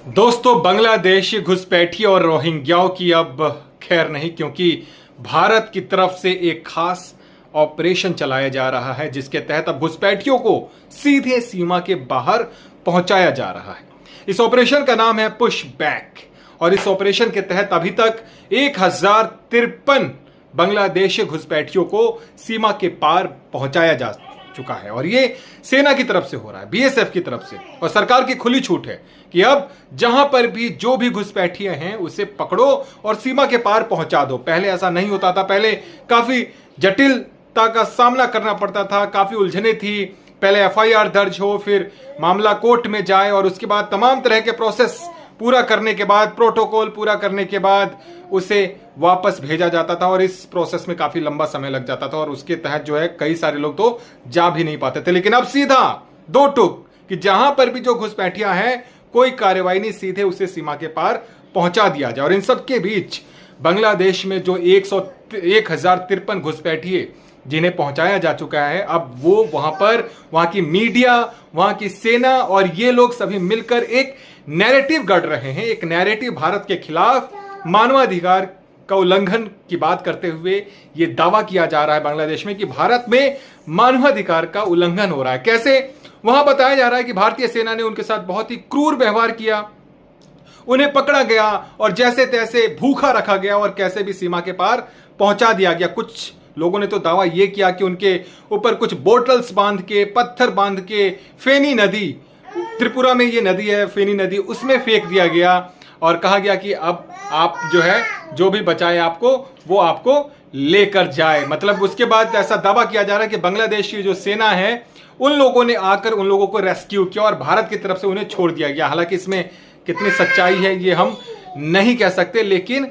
दोस्तों, बांग्लादेश घुसपैठियों और रोहिंग्याओं की अब खैर नहीं, क्योंकि भारत की तरफ से एक खास ऑपरेशन चलाया जा रहा है जिसके तहत अब घुसपैठियों को सीधे सीमा के बाहर पहुंचाया जा रहा है। इस ऑपरेशन का नाम है पुश बैक और इस ऑपरेशन के तहत अभी तक 1053 बांग्लादेशी घुसपैठियों को सीमा के पार पहुंचाया जा चुका है और ये सेना की तरफ से हो रहा है, बीएसएफ की तरफ से। और सरकार की खुली छूट है कि अब जहां पर भी जो भी घुसपैठिए हैं उसे पकड़ो और सीमा के पार पहुंचा दो। पहले ऐसा नहीं होता था, पहले काफी जटिलता का सामना करना पड़ता था, काफी उलझने थी। पहले एफआईआर दर्ज हो, फिर मामला कोर्ट में जाए और उसके बाद तमाम तरह के प्रोसेस पूरा करने के बाद, प्रोटोकॉल पूरा करने के बाद उसे वापस भेजा जाता था और इस प्रोसेस में काफी लंबा समय लग जाता था और उसके तहत जो है कई सारे लोग तो जा भी नहीं पाते थे। लेकिन अब सीधा दो टुक कि जहां पर भी जो घुसपैठियां हैं कोई कार्रवाई नहीं, सीधे उसे सीमा के पार पहुंचा दिया जाए। और इन सब के बीच बांग्लादेश में जो 1053 घुसपैठिए जिन्हें पहुंचाया जा चुका है, अब वो वहां की मीडिया, वहां की सेना और ये लोग सभी मिलकर एक नैरेटिव गढ़ रहे हैं। एक नैरेटिव भारत के खिलाफ मानवाधिकार का उल्लंघन की बात करते हुए ये दावा किया जा रहा है बांग्लादेश में कि भारत में मानवाधिकार का उल्लंघन हो रहा है। कैसे? वहां बताया जा रहा है कि भारतीय सेना ने उनके साथ बहुत ही क्रूर व्यवहार किया, उन्हें पकड़ा गया और जैसे तैसे भूखा रखा गया और कैसे भी सीमा के पार पहुंचा दिया गया। कुछ लोगों ने तो दावा यह किया कि उनके ऊपर कुछ बोटल्स बांध के, पत्थर बांध के फेनी नदी, त्रिपुरा में ये नदी है फेनी नदी, उसमें फेंक दिया गया और कहा गया कि अब आप जो है जो भी बचाए आपको वो आपको लेकर जाए। मतलब उसके बाद ऐसा दावा किया जा रहा है कि बांग्लादेश की जो सेना है उन लोगों ने आकर उन लोगों को रेस्क्यू किया और भारत की तरफ से उन्हें छोड़ दिया गया। हालांकि इसमें कितनी सच्चाई है ये हम नहीं कह सकते, लेकिन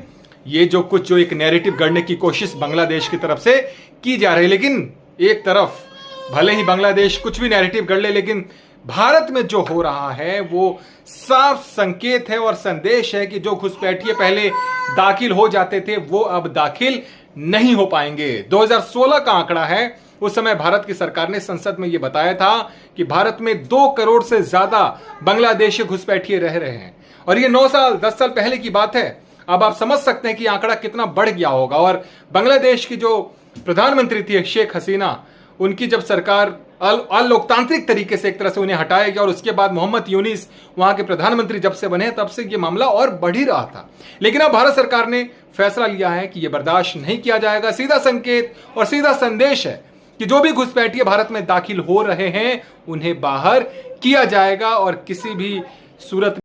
ये जो एक नैरेटिव गढ़ने की कोशिश बांग्लादेश की तरफ से की जा रही है। लेकिन एक तरफ भले ही बांग्लादेश कुछ भी नैरेटिव गढ़ ले, लेकिन भारत में जो हो रहा है वो साफ संकेत है और संदेश है कि जो घुसपैठिए पहले दाखिल हो जाते थे वो अब दाखिल नहीं हो पाएंगे। 2016 का आंकड़ा है, उस समय भारत की सरकार ने संसद में यह बताया था कि भारत में 2 करोड़ से ज्यादा बांग्लादेशी घुसपैठिए रह रहे हैं और ये 9 साल 10 साल पहले की बात है। अब आप समझ सकते हैं कि आंकड़ा कितना बढ़ गया होगा। और बांग्लादेश की जो प्रधानमंत्री थी शेख हसीना, उनकी जब सरकार अलोकतांत्रिक तरीके से एक तरह से उन्हें हटाया गया और उसके बाद मोहम्मद यूनिस वहां के प्रधानमंत्री जब से बने तब से यह मामला और बढ़ ही रहा था। लेकिन अब भारत सरकार ने फैसला लिया है कि यह बर्दाश्त नहीं किया जाएगा। सीधा संकेत और सीधा संदेश है कि जो भी घुसपैठिए भारत में दाखिल हो रहे हैं उन्हें बाहर किया जाएगा और किसी भी सूरत